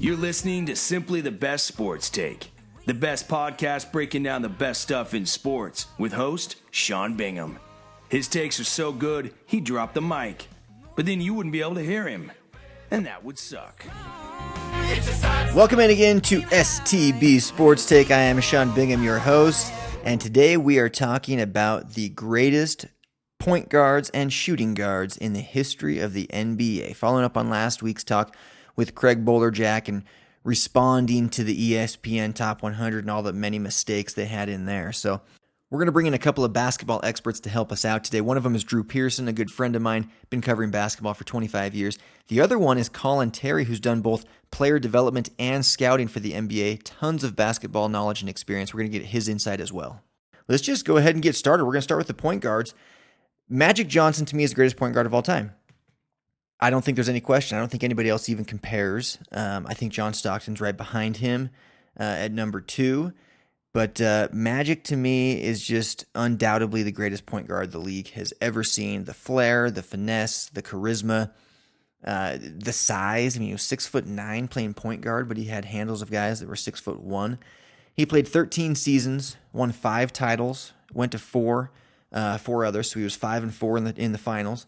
You're listening to Simply the Best Sports Take, the best podcast breaking down the best stuff in sports with host Sean Bingham. His takes are so good, he dropped the mic, but then you wouldn't be able to hear him, and that would suck. Welcome in again to STB Sports Take. I am Sean Bingham, your host, and today we are talking about the greatest point guards and shooting guards in the history of the NBA. Following up on last week's talk with Craig Bolerjack and responding to the ESPN Top 100 and all the many mistakes they had in there. So we're going to bring in a couple of basketball experts to help us out today. One of them is Drew Pearson, a good friend of mine, been covering basketball for 25 years. The other one is Colin Terry, who's done both player development and scouting for the NBA. Tons of basketball knowledge and experience. We're going to get his insight as well. Let's just go ahead and get started. We're going to start with the point guards. Magic Johnson, to me, is the greatest point guard of all time. I don't think there's any question. I don't think anybody else even compares. I think John Stockton's right behind him at number 2. But Magic, to me, is just undoubtedly the greatest point guard the league has ever seen. The flair, the finesse, the charisma, the size. I mean, he was 6'9", playing point guard, but he had handles of guys that were 6'1". He played 13 seasons, won 5 titles, went to 4 others, so he was 5-4 in the finals.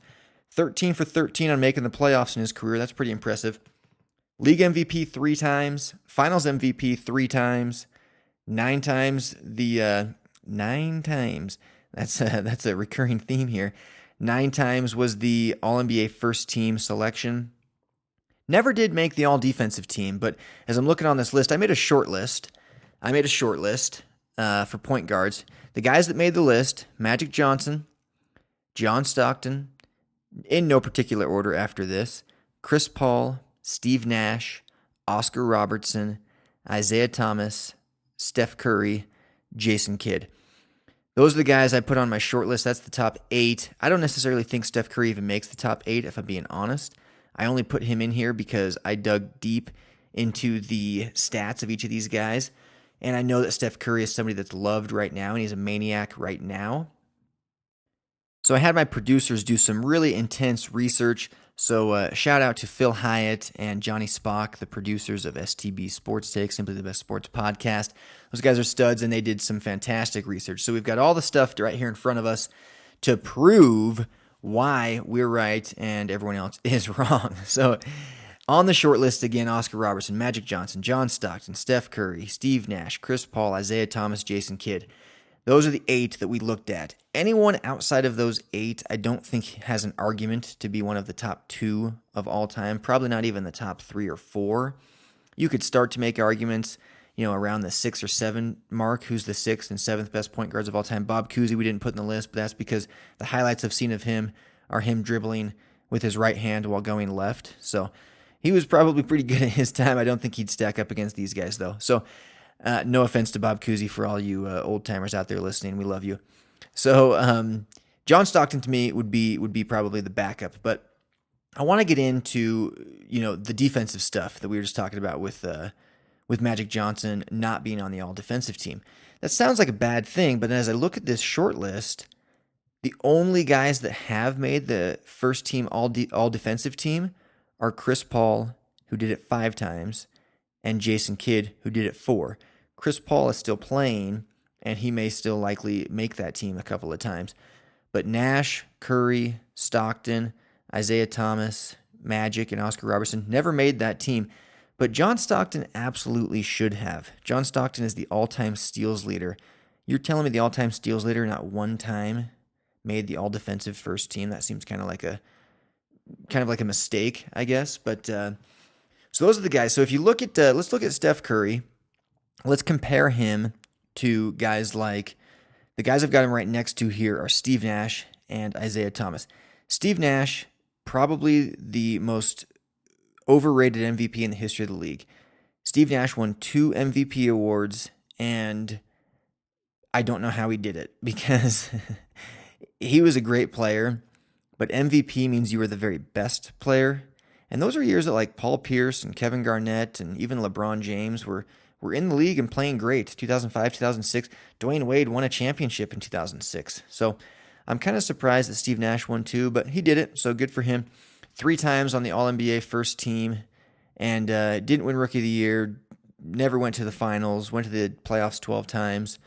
13 for 13 on making the playoffs in his career. That's pretty impressive. League MVP 3 times, Finals MVP 3 times, 9 times. That's a recurring theme here. 9 times was the All-NBA first team selection. Never did make the all-defensive team, but as I'm looking on this list, I made a short list for point guards. The guys that made the list: Magic Johnson, John Stockton, in no particular order after this, Chris Paul, Steve Nash, Oscar Robertson, Isaiah Thomas, Steph Curry, Jason Kidd. Those are the guys I put on my short list. That's the top 8. I don't necessarily think Steph Curry even makes the top 8, if I'm being honest. I only put him in here because I dug deep into the stats of each of these guys, and I know that Steph Curry is somebody that's loved right now, and he's a maniac right now. So I had my producers do some really intense research. So shout out to Phil Hyatt and Johnny Spock, the producers of STB Sports Take, Simply the Best Sports Podcast. Those guys are studs, and they did some fantastic research. So we've got all the stuff right here in front of us to prove why we're right and everyone else is wrong. So on the short list again, Oscar Robertson, Magic Johnson, John Stockton, Steph Curry, Steve Nash, Chris Paul, Isaiah Thomas, Jason Kidd. Those are the 8 that we looked at. Anyone outside of those 8, I don't think has an argument to be one of the top 2 of all time. Probably not even the top 3 or 4. You could start to make arguments, around the 6 or 7 mark. Who's the 6th and 7th best point guards of all time? Bob Cousy, we didn't put in the list, but that's because the highlights I've seen of him are him dribbling with his right hand while going left. So he was probably pretty good at his time. I don't think he'd stack up against these guys, though. So no offense to Bob Cousy for all you old-timers out there listening. We love you. So John Stockton to me would be probably the backup. But I want to get into the defensive stuff that we were just talking about with Magic Johnson not being on the all-defensive team. That sounds like a bad thing, but as I look at this short list, the only guys that have made the first team all-defensive team are Chris Paul, who did it 5 times, and Jason Kidd, who did it 4. Chris Paul is still playing, and he may still likely make that team a couple of times. But Nash, Curry, Stockton, Isaiah Thomas, Magic, and Oscar Robertson never made that team. But John Stockton absolutely should have. John Stockton is the all-time steals leader. You're telling me the all-time steals leader not one time made the all-defensive first team? That seems kind of like a mistake, I guess. But so those are the guys. So if you look at let's look at Steph Curry. Let's compare him to guys like the guys I've got him right next to here are Steve Nash and Isaiah Thomas. Steve Nash, probably the most overrated MVP in the history of the league. Steve Nash won 2 MVP awards, and I don't know how he did it because he was a great player, but MVP means you were the very best player. And those are years that like Paul Pierce and Kevin Garnett and even LeBron James were in the league and playing great. 2005, 2006, Dwayne Wade won a championship in 2006. So I'm kind of surprised that Steve Nash won 2, but he did it, so good for him. 3 times on the All-NBA first team, and didn't win Rookie of the Year, never went to the finals, went to the playoffs 12 times.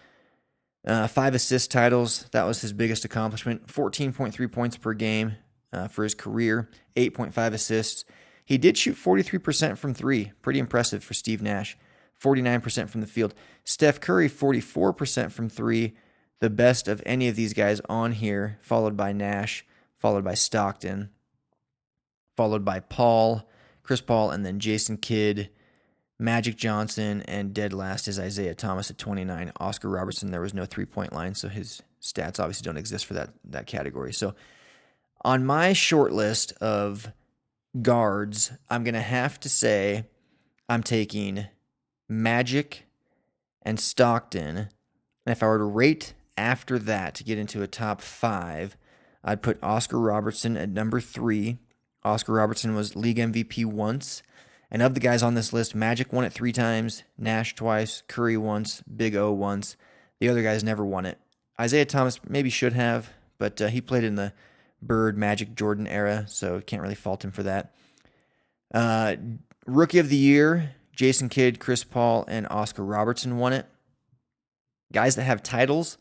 5 assist titles, that was his biggest accomplishment. 14.3 points per game for his career, 8.5 assists. He did shoot 43% from 3, pretty impressive for Steve Nash. 49% from the field. Steph Curry, 44% from 3, the best of any of these guys on here, followed by Nash, followed by Stockton, followed by Chris Paul, and then Jason Kidd, Magic Johnson, and dead last is Isaiah Thomas at 29. Oscar Robertson, there was no three-point line, so his stats obviously don't exist for that category. So on my short list of guards, I'm going to have to say I'm taking Magic and Stockton. And if I were to rate after that to get into a top 5, I'd put Oscar Robertson at number 3. Oscar Robertson was league MVP once. And of the guys on this list, Magic won it 3 times, Nash twice, Curry once, Big O once. The other guys never won it. Isaiah Thomas maybe should have, but he played in the Bird, Magic, Jordan era, so can't really fault him for that. Rookie of the Year, Jason Kidd, Chris Paul, and Oscar Robertson won it. Guys that have titles,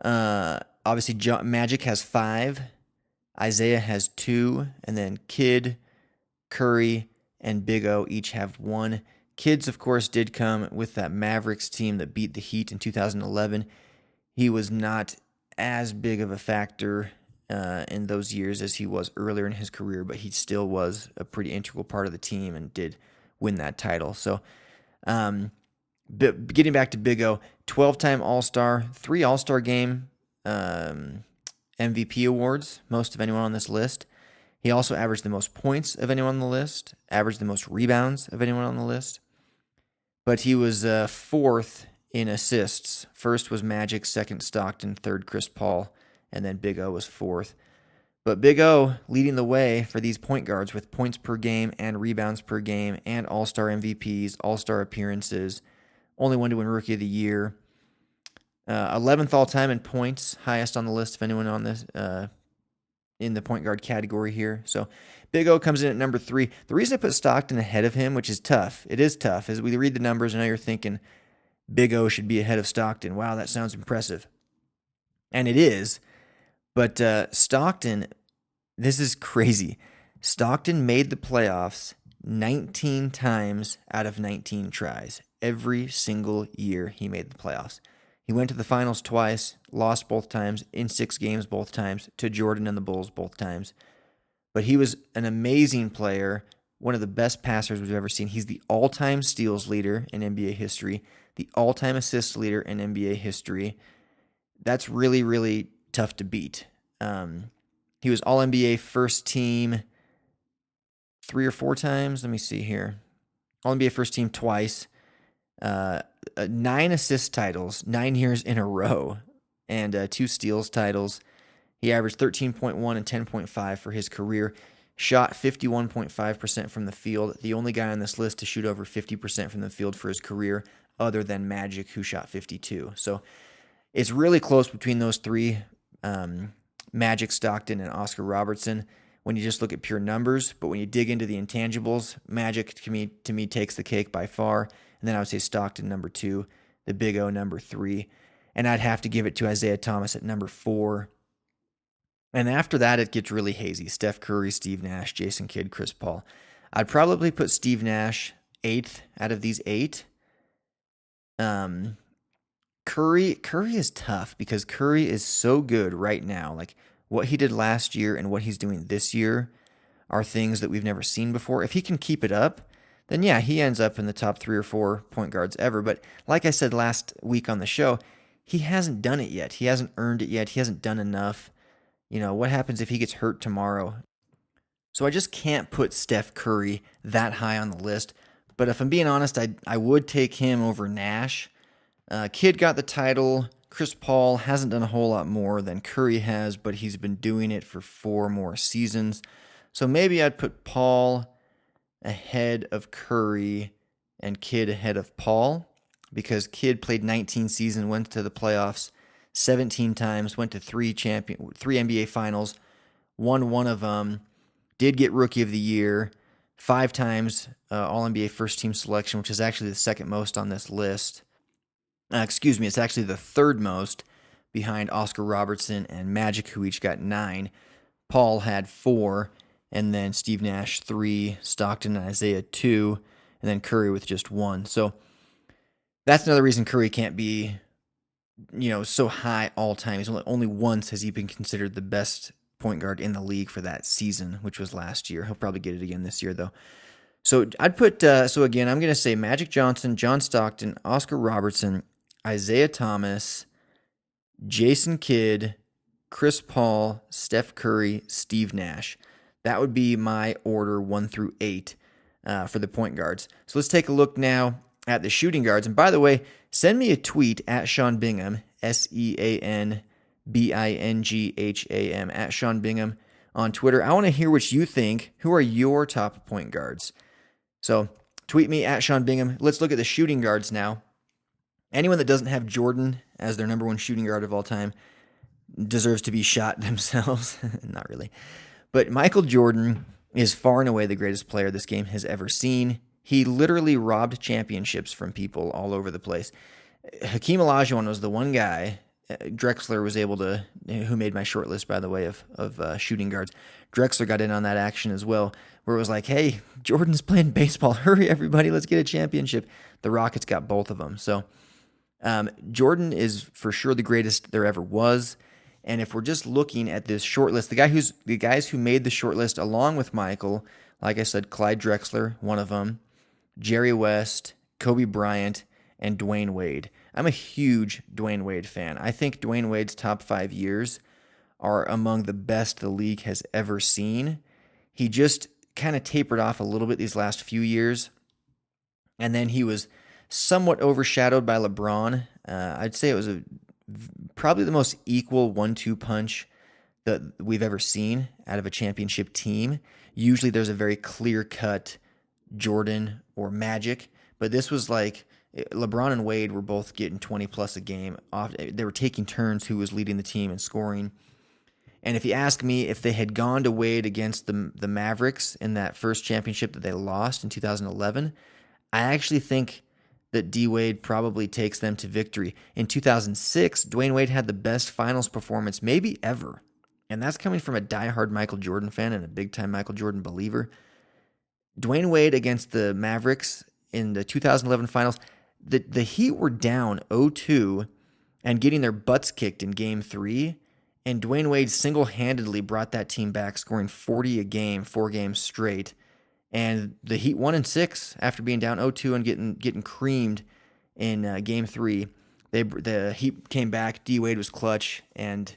obviously Magic has 5, Isaiah has 2, and then Kidd, Curry, and Big O each have 1. Kids, of course, did come with that Mavericks team that beat the Heat in 2011. He was not as big of a factor in those years as he was earlier in his career, but he still was a pretty integral part of the team and did win that title. So getting back to Big O, 12-time All-Star, 3 All-Star Game MVP awards, most of anyone on this list. He also averaged the most points of anyone on the list, averaged the most rebounds of anyone on the list. But he was 4th in assists. First was Magic, second Stockton, third Chris Paul, and then Big O was 4th. But Big O leading the way for these point guards with points per game and rebounds per game and All-Star MVPs, All-Star appearances. Only one to win Rookie of the Year. 11th all-time in points, highest on the list of anyone on this in the point guard category here. So Big O comes in at number 3. The reason I put Stockton ahead of him, which is tough, it is tough, as we read the numbers, and now you're thinking Big O should be ahead of Stockton. Wow, that sounds impressive. And it is, but Stockton, this is crazy. Stockton made the playoffs 19 times out of 19 tries. Every single year he made the playoffs. He went to the finals twice, lost both times, in 6 games both times, to Jordan and the Bulls both times. But he was an amazing player, one of the best passers we've ever seen. He's the all-time steals leader in NBA history, the all-time assist leader in NBA history. That's really, really tough to beat. He was All-NBA first team 3 or 4 times. Let me see here. All-NBA first team twice. 9 assist titles, 9 years in a row, and 2 steals titles. He averaged 13.1 and 10.5 for his career. Shot 51.5% from the field. The only guy on this list to shoot over 50% from the field for his career, other than Magic, who shot 52. So it's really close between those 3, Magic, Stockton, and Oscar Robertson, when you just look at pure numbers. But when you dig into the intangibles, Magic, to me takes the cake by far. And then I would say Stockton number 2, the Big O number 3. And I'd have to give it to Isaiah Thomas at number 4. And after that, it gets really hazy. Steph Curry, Steve Nash, Jason Kidd, Chris Paul. I'd probably put Steve Nash 8th out of these 8. Curry is tough because Curry is so good right now. Like what he did last year and what he's doing this year are things that we've never seen before. If he can keep it up, then yeah, he ends up in the top 3 or 4 point guards ever. But like I said last week on the show, he hasn't done it yet. He hasn't earned it yet. He hasn't done enough. You know, what happens if he gets hurt tomorrow? So I just can't put Steph Curry that high on the list. But if I'm being honest, I would take him over Nash. Kidd got the title. Chris Paul hasn't done a whole lot more than Curry has, but he's been doing it for 4 more seasons. So maybe I'd put Paul ahead of Curry and Kidd ahead of Paul, because Kidd played 19 seasons, went to the playoffs 17 times, went to 3 NBA finals, won one of them, did get Rookie of the Year, 5 times All-NBA first team selection, which is actually the second most on this list. It's actually the third most behind Oscar Robertson and Magic, who each got 9. Paul had 4, and then Steve Nash 3, Stockton and Isaiah 2, and then Curry with just 1. So that's another reason Curry can't be, so high all time. He's only once has he been considered the best point guard in the league for that season, which was last year. He'll probably get it again this year, though. So I'd put, again, I'm going to say Magic Johnson, John Stockton, Oscar Robertson, Isaiah Thomas, Jason Kidd, Chris Paul, Steph Curry, Steve Nash. That would be my order 1 through 8 for the point guards. So let's take a look now at the shooting guards. And by the way, send me a tweet at Sean Bingham, SeanBingham, at Sean Bingham on Twitter. I want to hear what you think. Who are your top point guards? So tweet me at Sean Bingham. Let's look at the shooting guards now. Anyone that doesn't have Jordan as their number 1 shooting guard of all time deserves to be shot themselves. Not really. But Michael Jordan is far and away the greatest player this game has ever seen. He literally robbed championships from people all over the place. Hakeem Olajuwon was the one guy. Drexler was able to, who made my short list, by the way, of shooting guards. Drexler got in on that action as well, where it was like, hey, Jordan's playing baseball. Hurry, everybody, let's get a championship. The Rockets got both of them. So Jordan is for sure the greatest there ever was. And if we're just looking at this short list, the guys who made the short list along with Michael, like I said, Clyde Drexler, one of them, Jerry West, Kobe Bryant, and Dwayne Wade. I'm a huge Dwayne Wade fan. I think Dwayne Wade's top 5 years are among the best the league has ever seen. He just kind of tapered off a little bit these last few years, and then he was somewhat overshadowed by LeBron. I'd say it was probably the most equal 1-2 punch that we've ever seen out of a championship team. Usually there's a very clear-cut Jordan or Magic, but this was like LeBron and Wade were both getting 20-plus a game. They were taking turns who was leading the team and scoring. And if you ask me, if they had gone to Wade against the Mavericks in that first championship that they lost in 2011, I actually think that D-Wade probably takes them to victory. In 2006, Dwayne Wade had the best finals performance maybe ever. And that's coming from a diehard Michael Jordan fan and a big-time Michael Jordan believer. Dwayne Wade against the Mavericks in the 2011 finals, the Heat were down 0-2 and getting their butts kicked in Game 3, and Dwayne Wade single-handedly brought that team back, scoring 40 a game, 4 games straight. And the Heat won in 6 after being down 0-2 and getting creamed in Game 3. The Heat came back. D-Wade was clutch and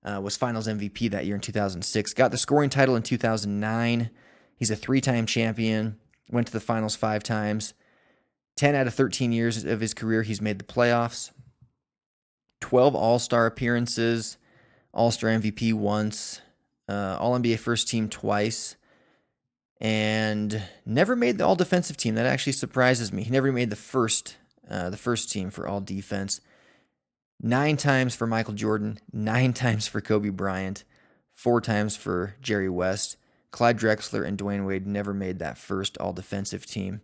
was Finals MVP that year in 2006. Got the scoring title in 2009. He's a 3-time champion. Went to the Finals 5 times. 10 out of 13 years of his career, he's made the playoffs. 12 All-Star appearances. All-Star MVP once. All-NBA first team twice. And never made the all-defensive team. That actually surprises me. He never made the first team for all-defense. 9 times for Michael Jordan, 9 times for Kobe Bryant, 4 times for Jerry West. Clyde Drexler and Dwayne Wade never made that first all-defensive team.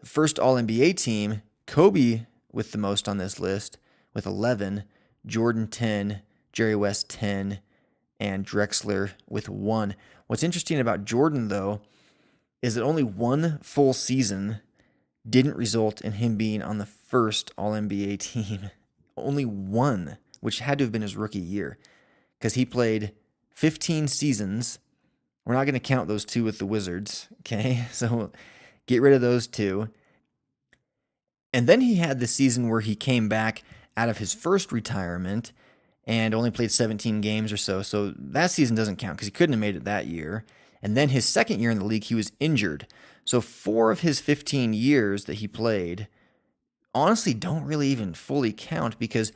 First all-NBA team, Kobe with the most on this list, with 11, Jordan 10, Jerry West 10, and Drexler with 1. What's interesting about Jordan, though, is that only 1 full season didn't result in him being on the first All-NBA team. Only 1, which had to have been his rookie year, because he played 15 seasons. We're not going to count those 2 with the Wizards, okay? So get rid of those 2. And then he had the season where he came back out of his first retirement and only played 17 games or so. So that season doesn't count because he couldn't have made it that year. And then his second year in the league, he was injured. So 4 of his 15 years that he played honestly don't really even fully count, because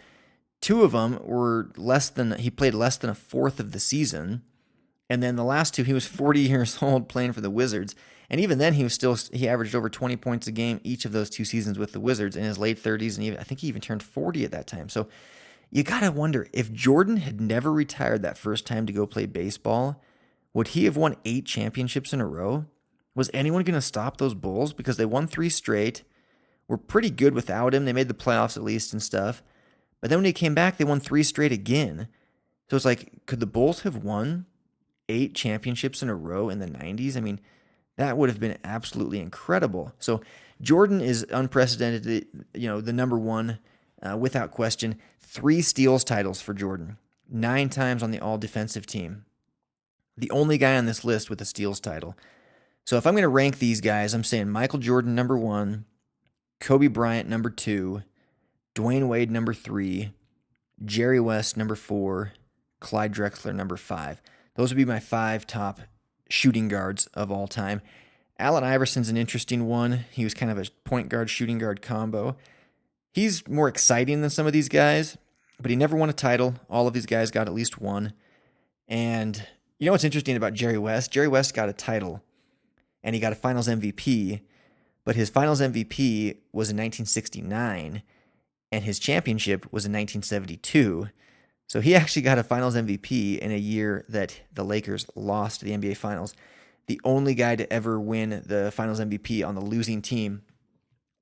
2 of them were he played less than a fourth of the season. And then the last 2, he was 40 years old playing for the Wizards. And even then, he averaged over 20 points a game each of those 2 seasons with the Wizards in his late 30s. And I think he even turned 40 at that time. So you got to wonder, if Jordan had never retired that first time to go play baseball, would he have won 8 championships in a row? Was anyone going to stop those Bulls? Because they won 3 straight, were pretty good without him. They made the playoffs at least and stuff. But then when he came back, they won 3 straight again. So it's like, could the Bulls have won 8 championships in a row in the 90s? I mean, that would have been absolutely incredible. So Jordan is unprecedented, the number one without question. 3 steals titles for Jordan, 9 times on the all-defensive team. The only guy on this list with a steals title. So if I'm going to rank these guys, I'm saying Michael Jordan number 1, Kobe Bryant number 2, Dwayne Wade number 3, Jerry West number 4, Clyde Drexler number 5. Those would be my 5 top shooting guards of all time. Allen Iverson's an interesting one. He was kind of a point guard, shooting guard combo. He's more exciting than some of these guys, but he never won a title. All of these guys got at least one. And you know what's interesting about Jerry West? Jerry West got a title, and he got a Finals MVP, but his Finals MVP was in 1969, and his championship was in 1972. So he actually got a Finals MVP in a year that the Lakers lost the NBA Finals. The only guy to ever win the Finals MVP on the losing team.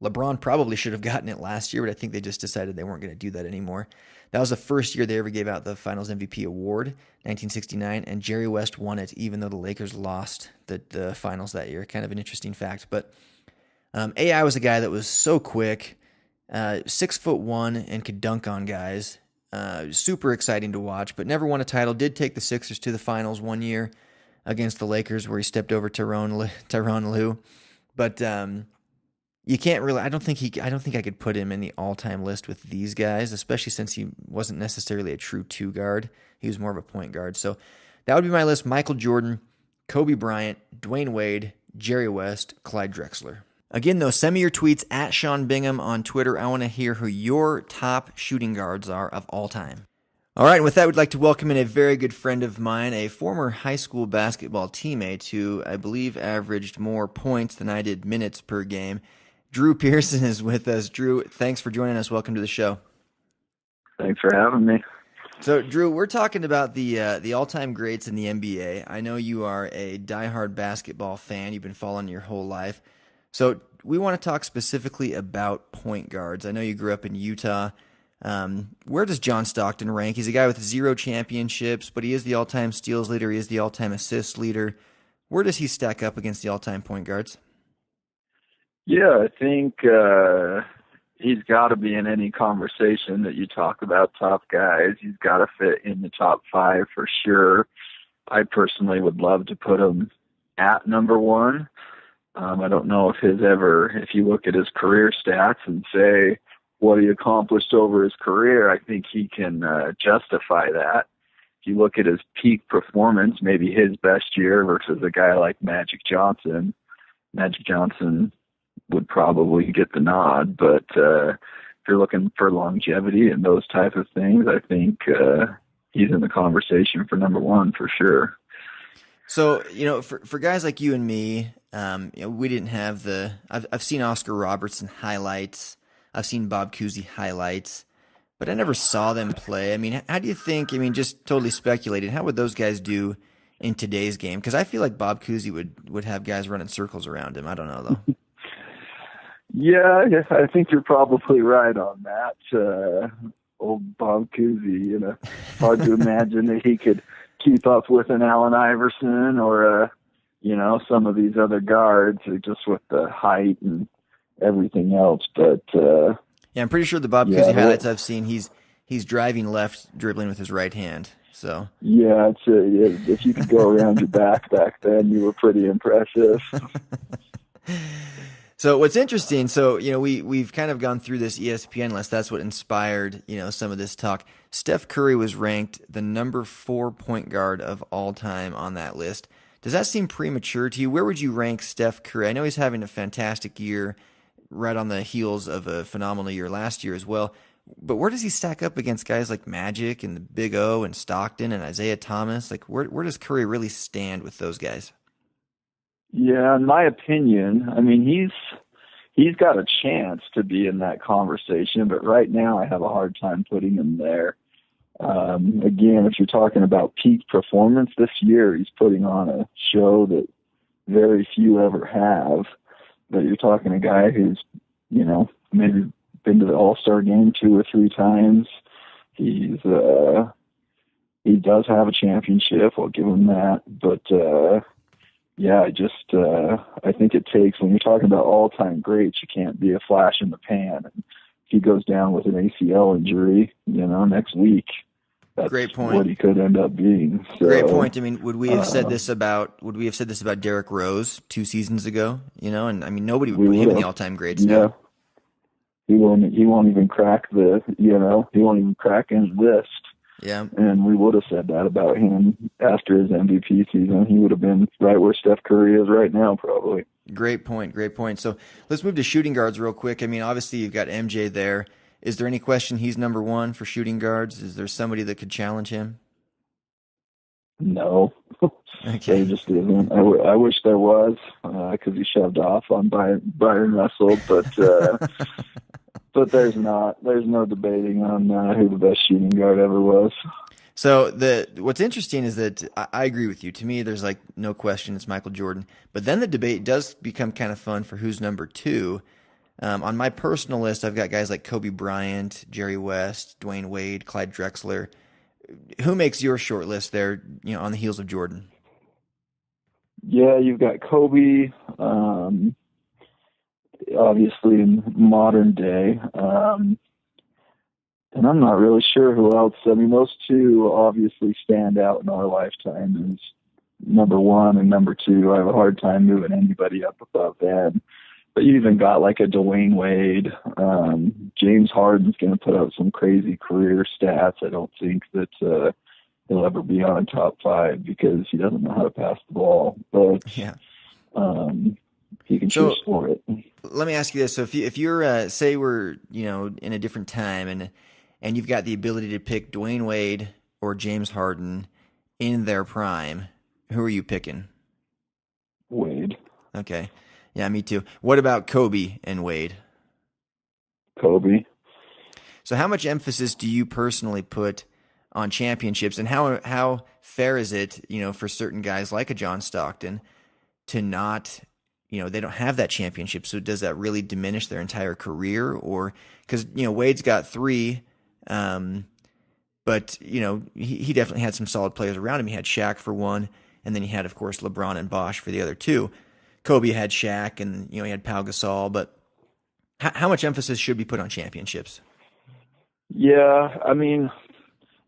LeBron probably should have gotten it last year, but I think they just decided they weren't going to do that anymore. That was the first year they ever gave out the Finals MVP award, 1969, and Jerry West won it even though the Lakers lost the finals that year. Kind of an interesting fact. But AI was a guy that was so quick, 6'1", and could dunk on guys. Super exciting to watch, but never won a title. Did take the Sixers to the finals one year against the Lakers where he stepped over Tyronn Lue. But you can't really. I don't think I could put him in the all-time list with these guys, especially since he wasn't necessarily a true 2 guard. He was more of a point guard. So that would be my list: Michael Jordan, Kobe Bryant, Dwayne Wade, Jerry West, Clyde Drexler. Again, though, send me your tweets at Sean Bingham on Twitter. I want to hear who your top shooting guards are of all time. All right, and with that, we'd like to welcome in a very good friend of mine, a former high school basketball teammate who I believe averaged more points than I did minutes per game. Drew Pearson is with us. Drew, thanks for joining us. Welcome to the show. Thanks for having me. So, Drew, we're talking about the all-time greats in the NBA. I know you are a diehard basketball fan. You've been following your whole life. So we want to talk specifically about point guards. I know you grew up in Utah. Where does John Stockton rank? He's a guy with 0 championships, but he is the all-time steals leader. He is the all-time assists leader. Where does he stack up against the all-time point guards? Yeah, I think he's got to be in any conversation that you talk about top guys. He's got to fit in the top 5 for sure. I personally would love to put him at number 1. I don't know if you look at his career stats and say what he accomplished over his career, I think he can justify that. If you look at his peak performance, maybe his best year versus a guy like Magic Johnson would probably get the nod. But if you're looking for longevity and those type of things, I think he's in the conversation for number 1 for sure. So, for guys like you and me, we didn't have I've seen Oscar Robertson highlights. I've seen Bob Cousy highlights, but I never saw them play. I mean, how do you think, just totally speculating, how would those guys do in today's game? Because I feel like Bob Cousy would have guys running circles around him. I don't know, though. Yeah, I think you're probably right on that. Old Bob Cousy, hard to imagine that he could keep up with an Allen Iverson or, some of these other guards just with the height and everything else. But yeah, I'm pretty sure the Bob Cousy highlights I've seen, he's driving left, dribbling with his right hand. So yeah, if you could go around your back then, you were pretty impressive. So what's interesting, we've kind of gone through this ESPN list. That's what inspired, some of this talk. Steph Curry was ranked the number 4 point guard of all time on that list. Does that seem premature to you? Where would you rank Steph Curry? I know he's having a fantastic year right on the heels of a phenomenal year last year as well. But where does he stack up against guys like Magic and the Big O and Stockton and Isaiah Thomas? Like, where does Curry really stand with those guys? Yeah, in my opinion, he's got a chance to be in that conversation, but right now I have a hard time putting him there. Again, if you're talking about peak performance this year, he's putting on a show that very few ever have. But you're talking a guy who's, maybe been to the All-Star game 2 or 3 times. He does have a championship. I'll give him that. But, I think it takes, when you're talking about all-time greats, you can't be a flash in the pan. And if he goes down with an ACL injury, next week, that's Great point. what he could end up being. So, great point. I mean, would we have said this about Derrick Rose 2 seasons ago? And I mean, nobody would put him in the all-time greats. Yeah. Now. He won't even crack he won't even crack his list. Yeah. And we would have said that about him after his MVP season. He would have been right where Steph Curry is right now, probably. Great point. So let's move to shooting guards real quick. I mean, obviously you've got MJ there. Is there any question he's number 1 for shooting guards? Is there somebody that could challenge him? No. Okay. There just isn't. I wish there was, because he shoved off on Byron Russell, but but there's not. There's no debating on who the best shooting guard ever was. So what's interesting is that I agree with you. To me, there's like no question it's Michael Jordan. But then the debate does become kind of fun for who's number 2. On my personal list, I've got guys like Kobe Bryant, Jerry West, Dwayne Wade, Clyde Drexler. Who makes your short list there, on the heels of Jordan? Yeah, you've got Kobe, obviously in modern day. And I'm not really sure who else. I mean, those 2 obviously stand out in our lifetime as number 1 and number 2. I have a hard time moving anybody up above that. But you even got like a Dwayne Wade. James Harden's going to put out some crazy career stats. I don't think that he'll ever be on a top 5 because he doesn't know how to pass the ball. But Yeah. He can choose for it. Let me ask you this: so if you're say we're in a different time and you've got the ability to pick Dwayne Wade or James Harden in their prime, who are you picking? Wade. Okay. Yeah, me too. What about Kobe and Wade? Kobe. So how much emphasis do you personally put on championships, and how fair is it, for certain guys like a John Stockton to not, they don't have that championship. So does that really diminish their entire career? Or because, Wade's got 3, but he definitely had some solid players around him. He had Shaq for 1, and then he had, of course, LeBron and Bosh for the other 2. Kobe had Shaq, and he had Pau Gasol. But how much emphasis should be put on championships? Yeah, I mean,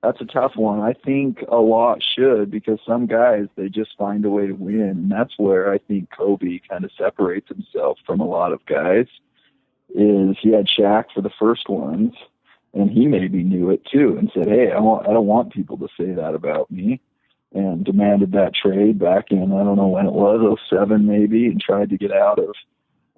that's a tough one. I think a lot should, because some guys, they just find a way to win. And that's where I think Kobe kind of separates himself from a lot of guys, is he had Shaq for the first ones, and he maybe knew it too and said, hey, I don't want people to say that about me, and demanded that trade back in, I don't know when it was, 07 maybe, and tried to get out of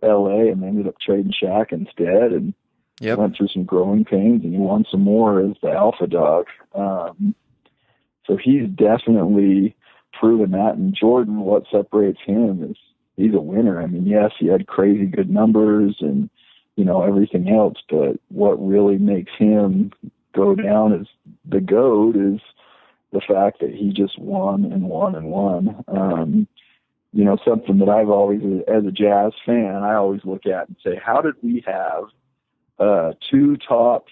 LA and ended up trading Shaq instead, and went through some growing pains, and he won some more as the alpha dog. So he's definitely proven that. And Jordan, what separates him is he's a winner. I mean, yes, he had crazy good numbers and, everything else, but what really makes him go down as the GOAT is the fact that he just won and won and won. Something that I've always, as a Jazz fan, I always look at and say, how did we have 2 top,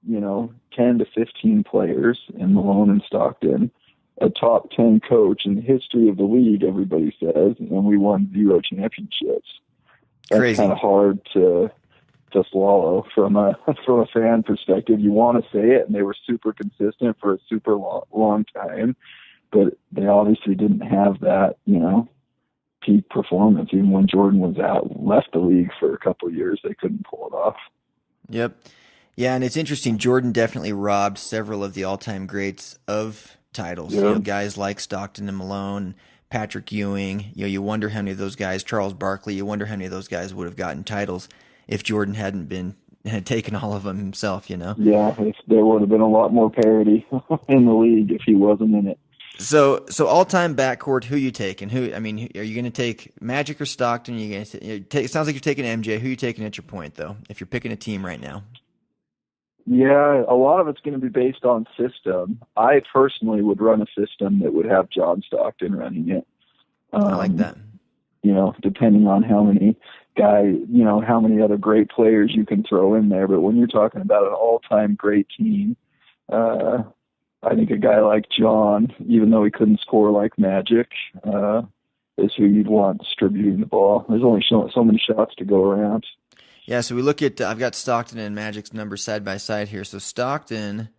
10 to 15 players in Malone and Stockton, a top 10 coach in the history of the league, everybody says, and we won 0 championships. That's kind of hard to swallow from a fan perspective. You want to say it, and they were super consistent for a super long time, but they obviously didn't have that, peak performance. Even when Jordan was left the league for a couple of years, they couldn't pull it off. Yep. Yeah, and it's interesting. Jordan definitely robbed several of the all-time greats of titles. Yep. Guys like Stockton and Malone, Patrick Ewing. You wonder how many of those guys, Charles Barkley, you wonder how many of those guys would have gotten titles if Jordan had taken all of them himself, Yeah, there would have been a lot more parity in the league if he wasn't in it. So all-time backcourt, who you taking? Are you going to take Magic or Stockton? Are you going to take? It sounds like you're taking MJ. Who are you taking at your point, though? If you're picking a team right now, Yeah, a lot of it's going to be based on system. I personally would run a system that would have John Stockton running it. I like that. Depending on how many how many other great players you can throw in there. But when you're talking about an all-time great team, I think a guy like John, even though he couldn't score like Magic, is who you'd want distributing the ball. There's only so many shots to go around. Yeah, so we look at, I've got Stockton and Magic's numbers side by side here. So Stockton,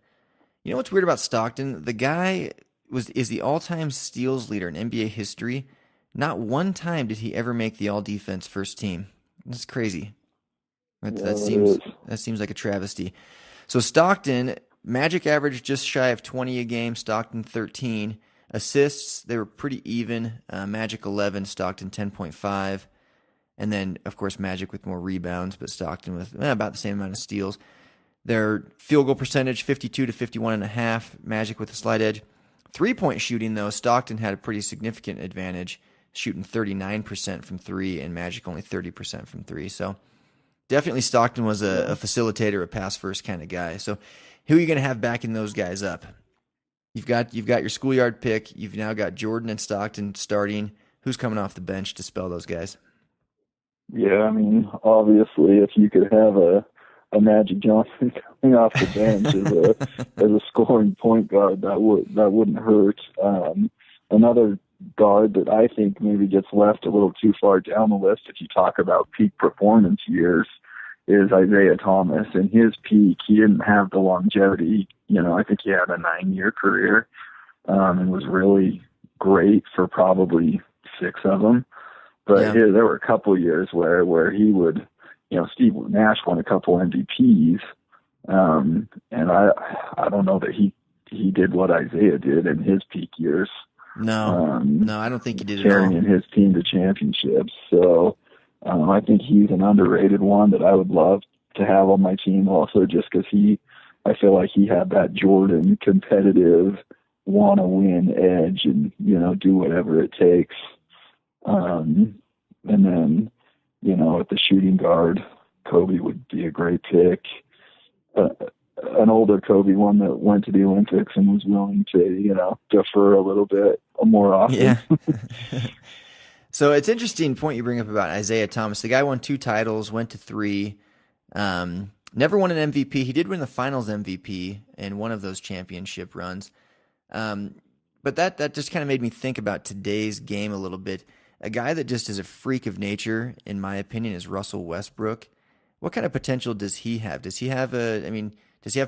you know what's weird about Stockton? The guy is the all-time steals leader in NBA history. Not one time did he ever make the all-defense first team. That's crazy. That seems like a travesty. So Stockton, Magic averaged just shy of 20 a game, Stockton 13. Assists, they were pretty even. Magic 11, Stockton 10.5. And then, of course, Magic with more rebounds, but Stockton with about the same amount of steals. Their field goal percentage, 52 to 51.5. Magic with a slight edge. 3-point shooting, though, Stockton had a pretty significant advantage, shooting 39% from three, and Magic only 30% from three. So definitely Stockton was a facilitator, a pass-first kind of guy. So who are you going to have backing those guys up? You've got your schoolyard pick. You've now got Jordan and Stockton starting. Who's coming off the bench to spell those guys? Yeah, I mean, obviously, if you could have a Magic Johnson coming off the bench as a scoring point guard, that wouldn't hurt. Another guard that I think maybe gets left a little too far down the list if you talk about peak performance years is Isaiah Thomas. In his peak, he didn't have the longevity. I think he had a 9-year career and was really great for probably 6 of them. But there were a couple of years where he would, Steve Nash won a couple MVPs, and I don't know that he did what Isaiah did in his peak years. No, I don't think he did carrying at all. his team to championships. So I think he's an underrated one that I would love to have on my team also, just because I feel like he had that Jordan competitive, want to win edge and, do whatever it takes. And then, at the shooting guard, Kobe would be a great pick. An older Kobe, one that went to the Olympics and was willing to, defer a little bit more often. Yeah. So it's interesting point you bring up about Isaiah Thomas. The guy won 2 titles, went to 3, never won an MVP. He did win the finals MVP in one of those championship runs. But that just kind of made me think about today's game a little bit. A guy that just is a freak of nature, in my opinion, is Russell Westbrook. What kind of potential does he have? Does he have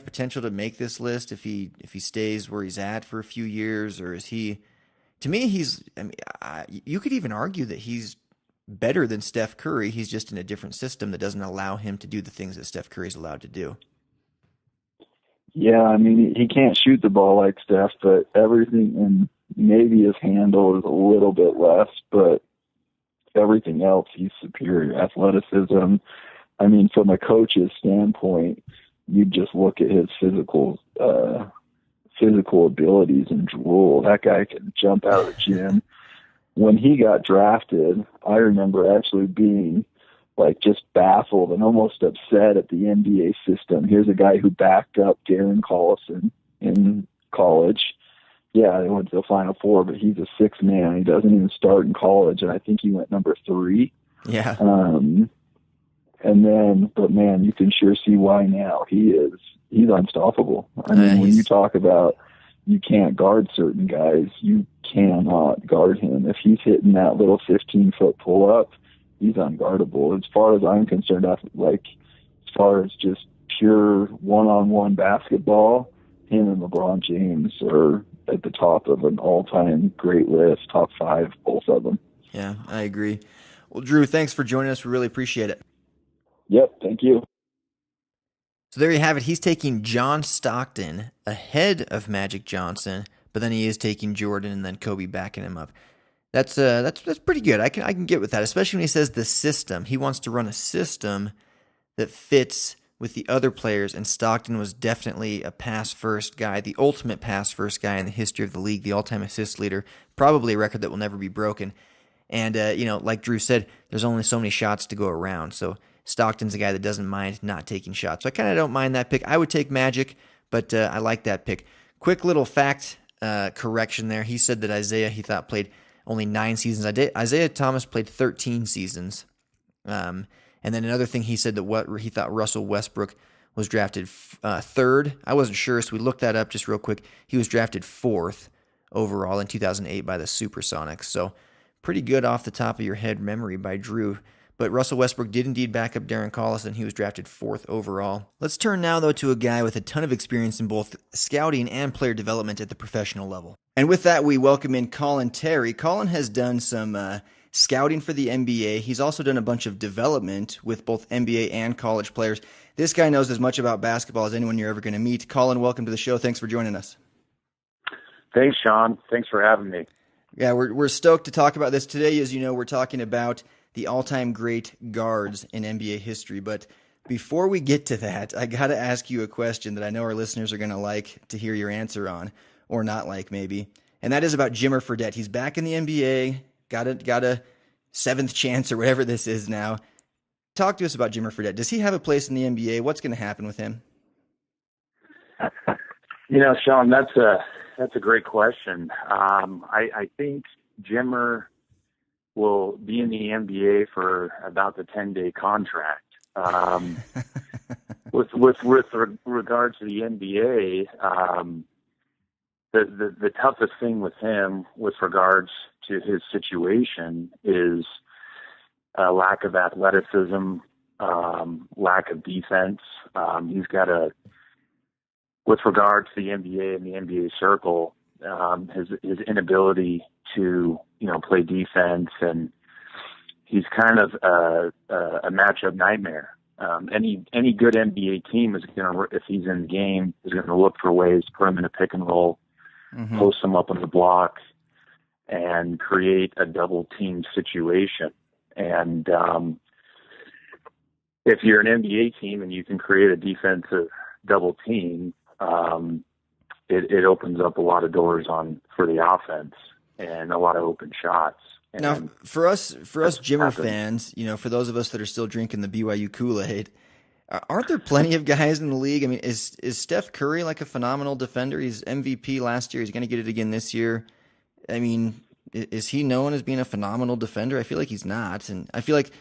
potential to make this list if he stays where he's at for a few years, or is he? To me, you could even argue that he's better than Steph Curry. He's just in a different system that doesn't allow him to do the things that Steph Curry's allowed to do. Yeah, I mean, he can't shoot the ball like Steph, but everything, and maybe his handle is a little bit less, but everything else, he's superior. Athleticism. I mean, from a coach's standpoint, you just look at his physical abilities and drool. That guy can jump out of the gym. When he got drafted, I remember actually being just baffled and almost upset at the NBA system. Here's a guy who backed up Darren Collison in college. Yeah, they went to the Final Four, but he's a 6th man. He doesn't even start in college, and I think he went number 3. Yeah. But man, you can sure see why now. He's unstoppable. I mean, when you talk about you can't guard certain guys, you cannot guard him. If he's hitting that little 15-foot pull-up, he's unguardable. As far as I'm concerned, as far as just pure one-on-one basketball, him and LeBron James are at the top of an all-time great list, top 5, both of them. Yeah, I agree. Well, Drew, thanks for joining us. We really appreciate it. Yep, thank you. So there you have it. He's taking John Stockton ahead of Magic Johnson, but then he is taking Jordan and then Kobe backing him up. That's pretty good. I can get with that, especially when he says the system. He wants to run a system that fits with the other players, and Stockton was definitely a pass-first guy, the ultimate pass-first guy in the history of the league, the all-time assist leader, probably a record that will never be broken. And, like Drew said, there's only so many shots to go around. So Stockton's a guy that doesn't mind not taking shots. So I kind of don't mind that pick. I would take Magic, but I like that pick. Quick little fact correction there. He said that Isaiah, he thought, played only 9 seasons. Isaiah Thomas played 13 seasons. And then another thing, he said that he thought Russell Westbrook was drafted third. I wasn't sure, so we looked that up just real quick. He was drafted 4th overall in 2008 by the Supersonics. So pretty good off the top of your head memory by Drew. But Russell Westbrook did indeed back up Darren Collison. He was drafted 4th overall. Let's turn now, though, to a guy with a ton of experience in both scouting and player development at the professional level. And with that, we welcome in Colin Terry. Colin has done some scouting for the NBA. He's also done a bunch of development with both NBA and college players. This guy knows as much about basketball as anyone you're ever going to meet. Colin, welcome to the show. Thanks for joining us. Thanks, Sean. Thanks for having me. Yeah, we're stoked to talk about this. Today, as you know, we're talking about the all-time great guards in NBA history. But before we get to that, I got to ask you a question that I know our listeners are going to like to hear your answer on, or not like maybe. And that is about Jimmer Fredette. He's back in the NBA, got a 7th chance or whatever this is now. Talk to us about Jimmer Fredette. Does he have a place in the NBA? What's going to happen with him? Sean, that's a great question. I think Jimmer will be in the NBA for about the 10-day contract. With regard to the NBA, the toughest thing with him with regards to his situation is a lack of athleticism, lack of defense. He's got with regard to the NBA and the NBA circle, his inability to play defense, and he's kind of a matchup nightmare. Any good NBA team is if he's in the game, is going to look for ways to put him in a pick and roll, post him up on the block, and create a double team situation. And if you're an NBA team and you can create a defensive double team, it opens up a lot of doors for the offense and a lot of open shots. And now, for us Jimmer fans, for those of us that are still drinking the BYU Kool-Aid, aren't there plenty of guys in the league? I mean, is Steph Curry like a phenomenal defender? He's MVP last year. He's going to get it again this year. I mean, is he known as being a phenomenal defender? I feel like he's not. And I feel like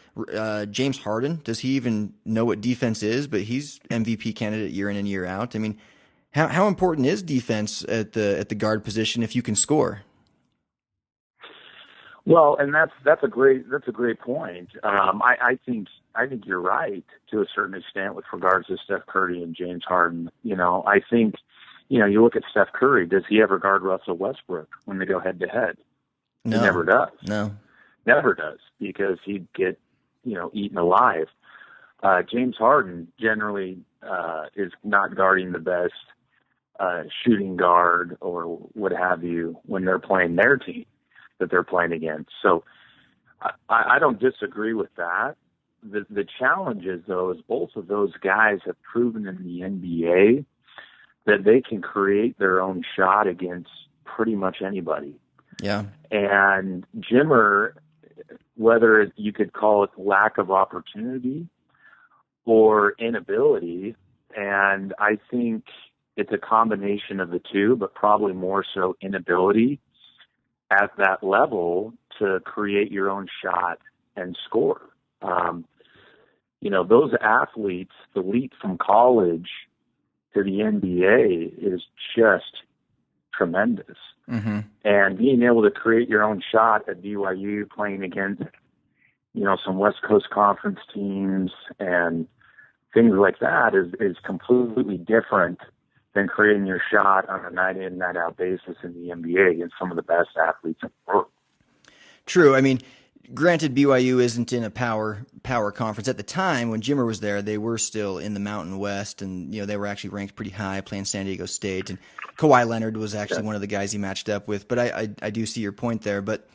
James Harden, does he even know what defense is? But he's MVP candidate year in and year out. I mean, how important is defense at the guard position if you can score? Well, and that's a great point. I think you're right to a certain extent with regards to Steph Curry and James Harden. I think you look at Steph Curry. Does he ever guard Russell Westbrook when they go head to head? No, he never does. No, never does, because he'd get eaten alive. James Harden generally is not guarding the best shooting guard or what have you when they're playing their team that they're playing against. So I don't disagree with that. The challenge is, though, is both of those guys have proven in the NBA that they can create their own shot against pretty much anybody. Yeah. And Jimmer, whether you could call it lack of opportunity or inability, and I think it's a combination of the two, but probably more so inability at that level to create your own shot and score. Those athletes, the leap from college to the NBA is just tremendous. Mm-hmm. And being able to create your own shot at BYU, playing against, some West Coast Conference teams and things like that is completely different than creating your shot on a night in, night out basis in the NBA against some of the best athletes in the world. True. I mean, granted, BYU isn't in a power conference. At the time when Jimmer was there, they were still in the Mountain West, and they were actually ranked pretty high, playing San Diego State. And Kawhi Leonard was actually one of the guys he matched up with. But I do see your point there. But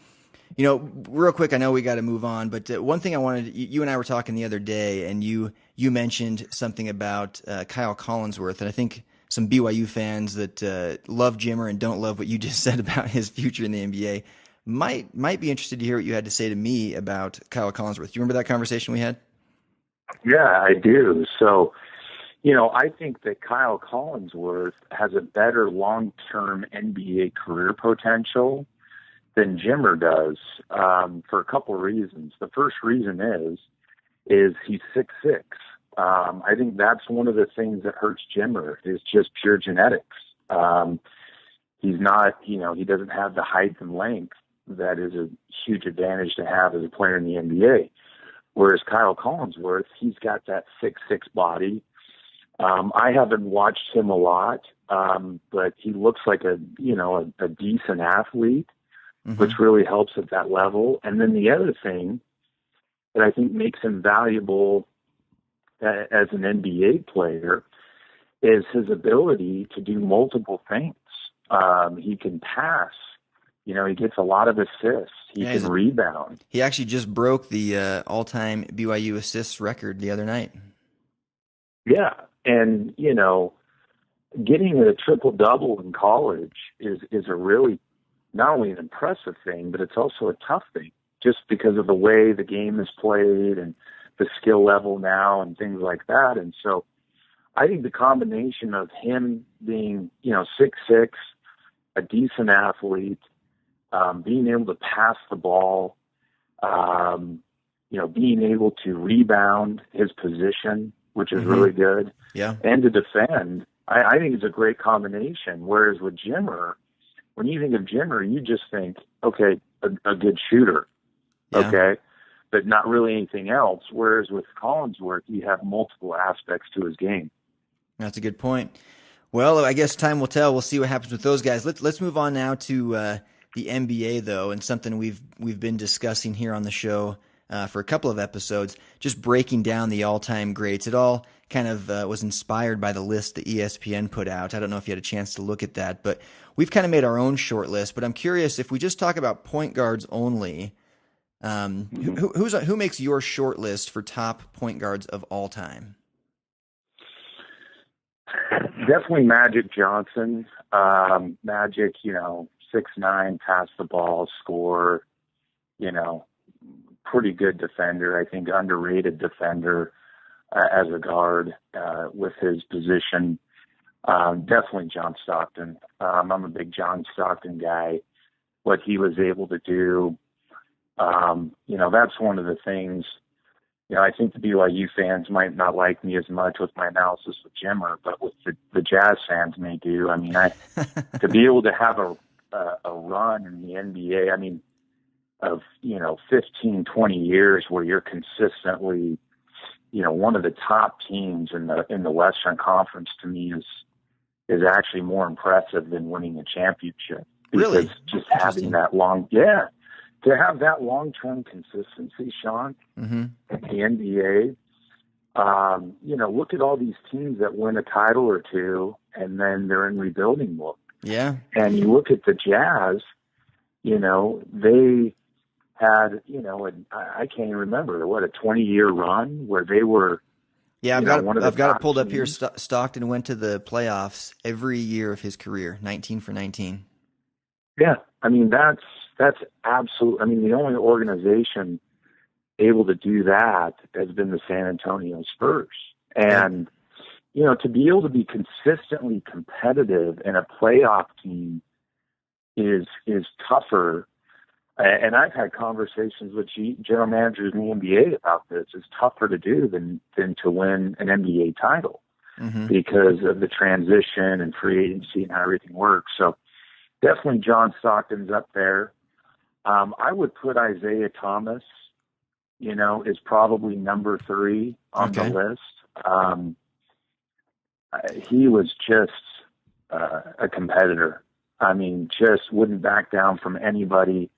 real quick, I know we got to move on. But one thing I wanted, you and I were talking the other day, and you mentioned something about Kyle Collinsworth, and I think some BYU fans that love Jimmer and don't love what you just said about his future in the NBA might be interested to hear what you had to say to me about Kyle Collinsworth. Do you remember that conversation we had? Yeah, I do. So, I think that Kyle Collinsworth has a better long-term NBA career potential than Jimmer does, for a couple of reasons. The first reason is he's 6'6". I think that's one of the things that hurts Jimmer is just pure genetics. He's not, he doesn't have the height and length that is a huge advantage to have as a player in the NBA. Whereas Kyle Collinsworth, he's got that 6'6" body. I haven't watched him a lot, but he looks like a decent athlete, which really helps at that level. And then the other thing that I think makes him valuable as an NBA player is his ability to do multiple things. He can pass. He gets a lot of assists. He can rebound. He actually just broke the all-time BYU assists record the other night. Yeah, and getting a triple-double in college is a really not only an impressive thing, but it's also a tough thing, just because of the way the game is played and the skill level now and things like that. And so I think the combination of him being 6'6", a decent athlete, being able to pass the ball, being able to rebound his position, which is really good, and to defend, I think it's a great combination. Whereas with Jimmer, when you think of Jimmer, you just think, okay, a good shooter, okay, but not really anything else. Whereas with Collinsworth, you have multiple aspects to his game. That's a good point. Well, I guess time will tell. We'll see what happens with those guys. Let's move on now to the NBA, though, and something we've been discussing here on the show for a couple of episodes, just breaking down the all-time greats. It all kind of was inspired by the list that ESPN put out. I don't know if you had a chance to look at that, but we've kind of made our own short list. But I'm curious, if we just talk about point guards only, who makes your short list for top point guards of all time? Definitely Magic Johnson. Magic, 6'9", pass the ball, score, pretty good defender. I think underrated defender as a guard with his position. Definitely John Stockton. I'm a big John Stockton guy. What he was able to do, that's one of the things. I think the BYU fans might not like me as much with my analysis with Jimmer, but with the Jazz fans may do. I mean, to be able to have a run in the NBA, of 15, 20 years where you're consistently, one of the top teams in the Western Conference, to me is actually more impressive than winning a championship. Because really? Just having that to have that long-term consistency, Sean, in the NBA, look at all these teams that win a title or two, and then they're in rebuilding mode. Yeah. And you look at the Jazz, they had, I can't even remember, a 20-year run where they were. Yeah, I've got it pulled up here. Stockton went to the playoffs every year of his career, 19 for 19. Yeah, that's absolute. The only organization able to do that has been the San Antonio Spurs. And, to be able to be consistently competitive in a playoff team is tougher. And I've had conversations with general managers in the NBA about this. It's tougher to do than to win an NBA title because of the transition and free agency and how everything works. So definitely John Stockton's up there. I would put Isaiah Thomas, is probably number 3 on the list. He was just a competitor. Just wouldn't back down from anybody.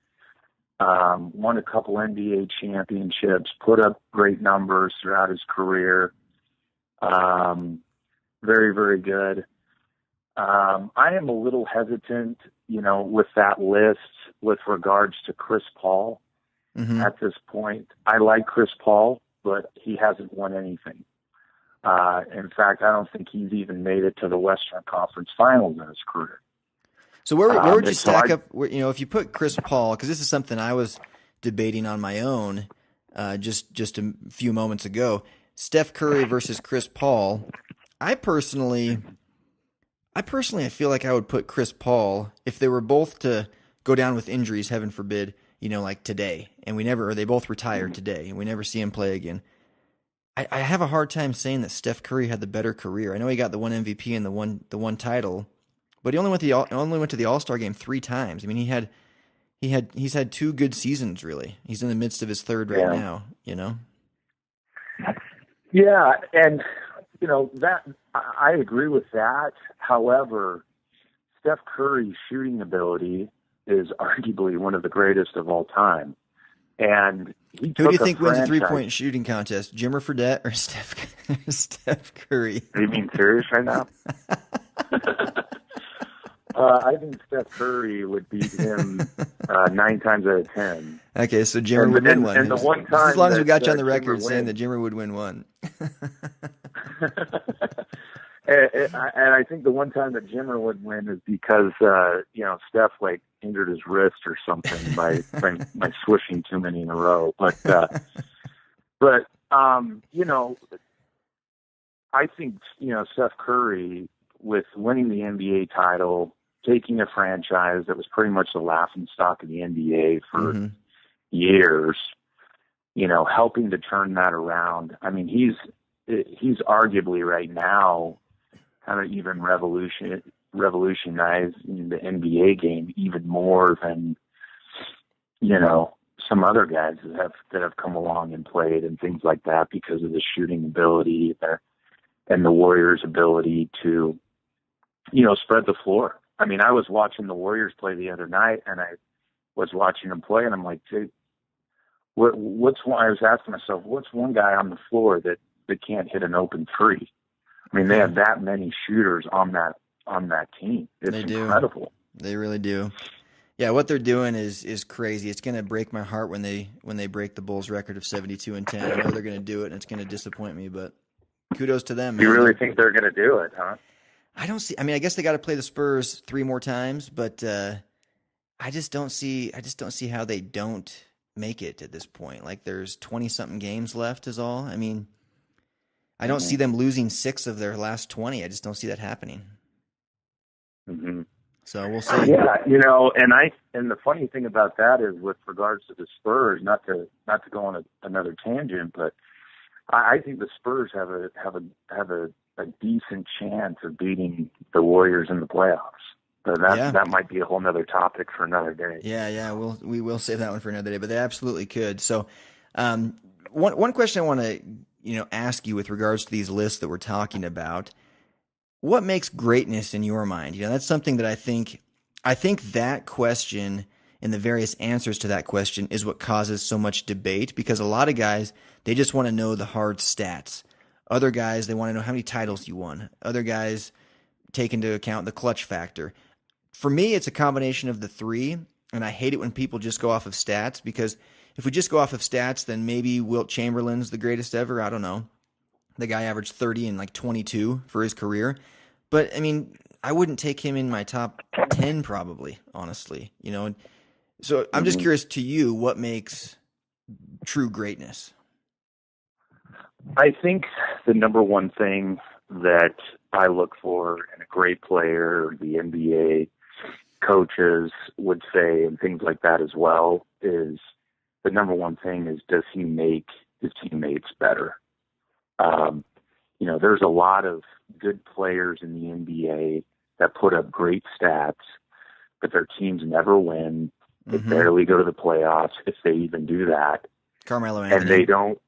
Won a couple NBA championships, put up great numbers throughout his career. Very, very good. I am a little hesitant, with that list with regards to Chris Paul at this point. I like Chris Paul, but he hasn't won anything. In fact, I don't think he's even made it to the Western Conference Finals in his career. So where would you stack up? If you put Chris Paul, because this is something I was debating on my own just a few moments ago. Steph Curry versus Chris Paul. I personally feel like I would put Chris Paul, if they were both to go down with injuries, heaven forbid, like today, and they both retire today, and we never see him play again. I have a hard time saying that Steph Curry had the better career. I know he got the one MVP and the one title, but he only went to the All-Star game 3 times. I mean, he's had 2 good seasons, really. He's in the midst of his 3rd right now, Yeah, and that I agree with that. However, Steph Curry's shooting ability is arguably one of the greatest of all time. And who do you think wins a 3-point shooting contest, Jimmer Fredette or Steph Curry? Are you being serious right now? I think Steph Curry would beat him 9 times out of 10. Okay, so Jimmer would win one. And the one time as long as we got you on the record saying that Jimmer would win one. And I think the one time that Jimmer would win is because Steph injured his wrist or something by swishing too many in a row. But I think Steph Curry, with winning the NBA title, taking a franchise that was pretty much the laughingstock of the NBA for years, helping to turn that around. I mean, he's arguably right now kind of even revolutionizing the NBA game even more than some other guys that have come along and played and things like that, because of the shooting ability and the Warriors' ability to spread the floor. I mean, I was watching the Warriors play the other night, and I was watching them play, and I'm like, dude, I was asking myself, what's one guy on the floor that can't hit an open 3? I mean, they have that many shooters on that team. It's incredible. They really do. Yeah, what they're doing is crazy. It's going to break my heart when they break the Bulls record of 72-10. I know they're going to do it, and it's going to disappoint me, but kudos to them. You really think they're going to do it, huh? I don't see. I mean, I guess they got to play the Spurs 3 more times, but I just don't see how they don't make it at this point. Like, there's 20-something games left is all. I mean, I don't see them losing 6 of their last 20. I just don't see that happening. Mm-hmm. So we'll see. Yeah, and the funny thing about that is, with regards to the Spurs, not to go on another tangent, but I think the Spurs have a decent chance of beating the Warriors in the playoffs. So that might be a whole nother topic for another day. Yeah, we will save that one for another day, but they absolutely could. So, one question I want to ask you with regards to these lists that we're talking about. What makes greatness in your mind? That's something that I think that question and the various answers to that question is what causes so much debate, because a lot of guys, they just want to know the hard stats. Other guys, they want to know how many titles you won. Other guys take into account the clutch factor. For me, it's a combination of the 3, and I hate it when people just go off of stats, because if we just go off of stats, then maybe Wilt Chamberlain's the greatest ever. I don't know. The guy averaged 30 and 22 for his career. But, I mean, I wouldn't take him in my top 10 probably, honestly. So I'm just curious, to you, what makes true greatness? I think the number one thing that I look for in a great player, the NBA coaches would say, and things like that as well, is the number one thing is, does he make his teammates better? There's a lot of good players in the NBA that put up great stats, but their teams never win. They barely go to the playoffs, if they even do that. Carmelo Anthony. And they don't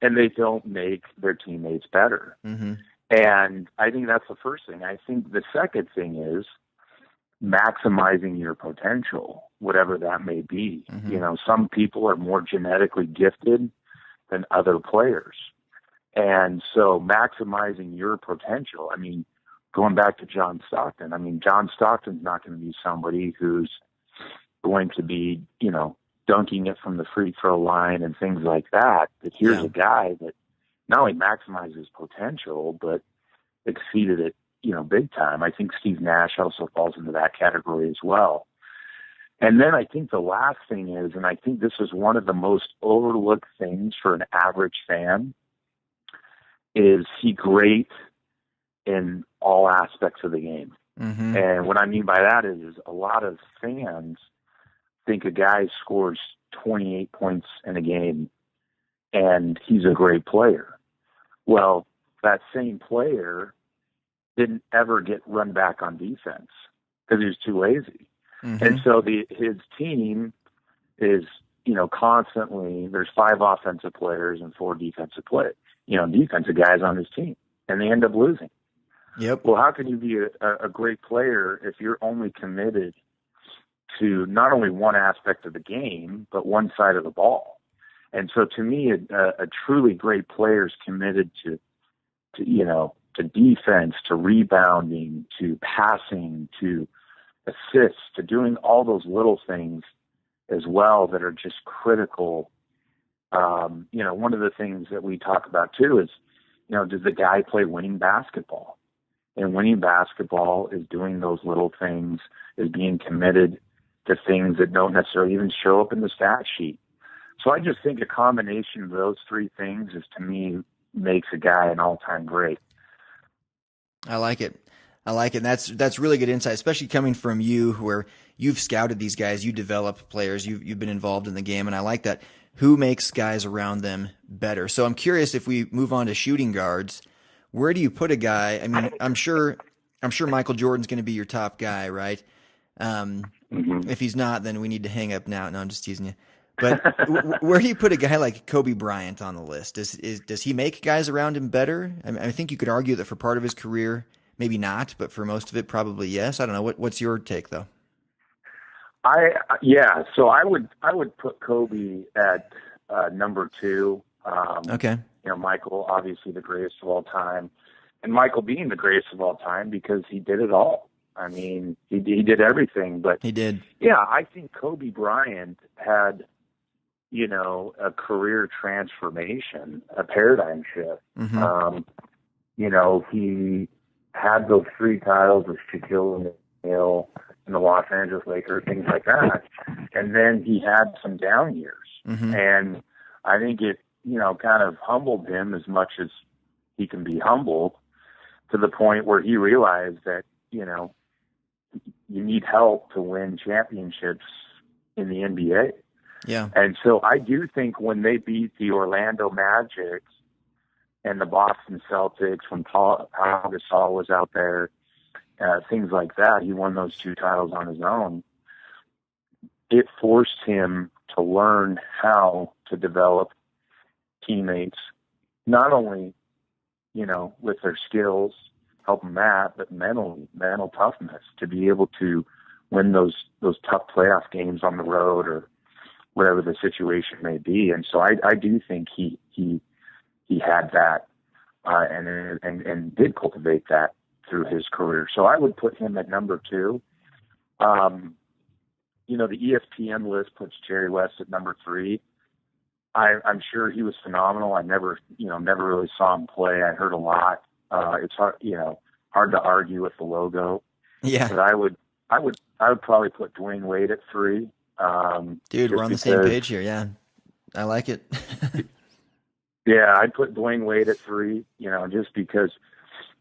and they don't make their teammates better. Mm-hmm. And I think that's the first thing. I think the second thing is maximizing your potential, whatever that may be. Mm-hmm. Some people are more genetically gifted than other players. And so maximizing your potential, I mean, going back to John Stockton, John Stockton's not going to be somebody who's going to be, dunking it from the free throw line and things like that. But here's a guy that not only maximized his potential, but exceeded it, big time. I think Steve Nash also falls into that category as well. And then I think the last thing is, and I think this is one of the most overlooked things for an average fan, is he great in all aspects of the game. Mm-hmm. And what I mean by that is a lot of fans think a guy scores 28 points in a game and he's a great player. Well, that same player didn't ever get run back on defense because he was too lazy. Mm-hmm. And so his team is, constantly, there's 5 offensive players and 4 defensive defensive guys on his team, and they end up losing. Yep. Well, how can you be a great player if you're only committed to not only one aspect of the game, but one side of the ball? And so to me, a truly great player is committed to defense, to rebounding, to passing, to assists, to doing all those little things as well that are just critical. One of the things that we talk about too is, does the guy play winning basketball? And winning basketball is doing those little things, is being committed to things that don't necessarily even show up in the stat sheet. So I just think a combination of those 3 things is, to me, makes a guy an all-time great. I like it. And that's really good insight, especially coming from you, where you've scouted these guys, you develop players, you've been involved in the game, and I like that. Who makes guys around them better? So I'm curious, if we move on to shooting guards, where do you put a guy? I mean, I'm sure Michael Jordan's going to be your top guy, right? Mm-hmm. If he's not, then we need to hang up now. No, I'm just teasing you. But where do you put a guy like Kobe Bryant on the list? Does he make guys around him better? I think you could argue that for part of his career, maybe not, but for most of it, probably yes. I don't know. What's your take, though? So I would put Kobe at number 2. Okay. Michael, obviously the greatest of all time, and Michael being the greatest of all time because he did it all. I mean, he did everything, but he did. Yeah, I think Kobe Bryant had, a career transformation, a paradigm shift. Mm-hmm. He had those 3 titles with Shaquille O'Neal and the Los Angeles Lakers, things like that. And then he had some down years. Mm-hmm. And I think it, kind of humbled him as much as he can be humbled, to the point where he realized that, you need help to win championships in the NBA. Yeah. And so I do think when they beat the Orlando Magic and the Boston Celtics, when Paul Gasol was out there, things like that, he won those 2 titles on his own. It forced him to learn how to develop teammates, not only, with their skills, help them that, but mental toughness to be able to win those tough playoff games on the road or whatever the situation may be. And so I do think he had that and did cultivate that through his career. So I would put him at number 2. The ESPN list puts Jerry West at number 3. I'm sure he was phenomenal. I never really saw him play. I heard a lot. It's hard to argue with the logo. Yeah. But I would probably put Dwayne Wade at 3. Dude, we're on the same page here. Yeah. I like it. Yeah, I'd put Dwayne Wade at 3, just because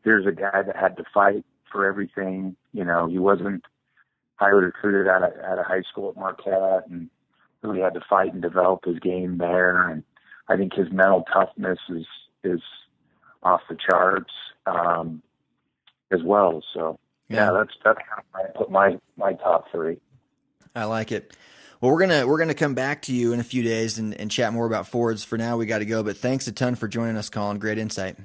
here's a guy that had to fight for everything. He wasn't highly recruited out of high school at Marquette, and really had to fight and develop his game there. And I think his mental toughness is off the charts as well. So yeah, that's how I put my top 3. I like it. Well, we're gonna come back to you in a few days and chat more about forwards. For now, we got to go. But thanks a ton for joining us, Colin. Great insight.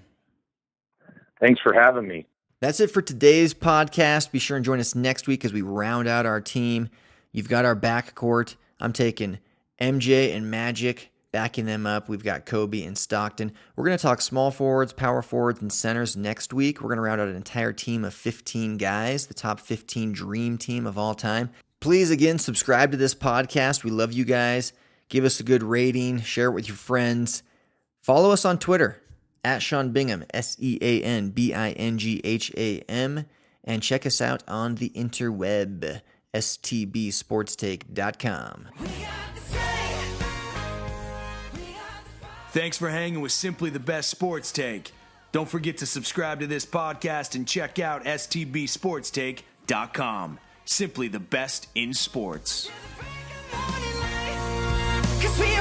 Thanks for having me. That's it for today's podcast. Be sure and join us next week as we round out our team. You've got our backcourt. I'm taking MJ and Magic, backing them up. We've got Kobe and Stockton. We're going to talk small forwards, power forwards, and centers next week. We're going to round out an entire team of 15 guys, the top 15 dream team of all time. Please, again, subscribe to this podcast. We love you guys. Give us a good rating. Share it with your friends. Follow us on Twitter, at Sean Bingham, SeanBingham, and check us out on the interweb stbsportstake.com. Thanks for hanging with Simply the Best Sports Take. Don't forget to subscribe to this podcast and check out stbsportstake.com. Simply the best in sports. 'Cause we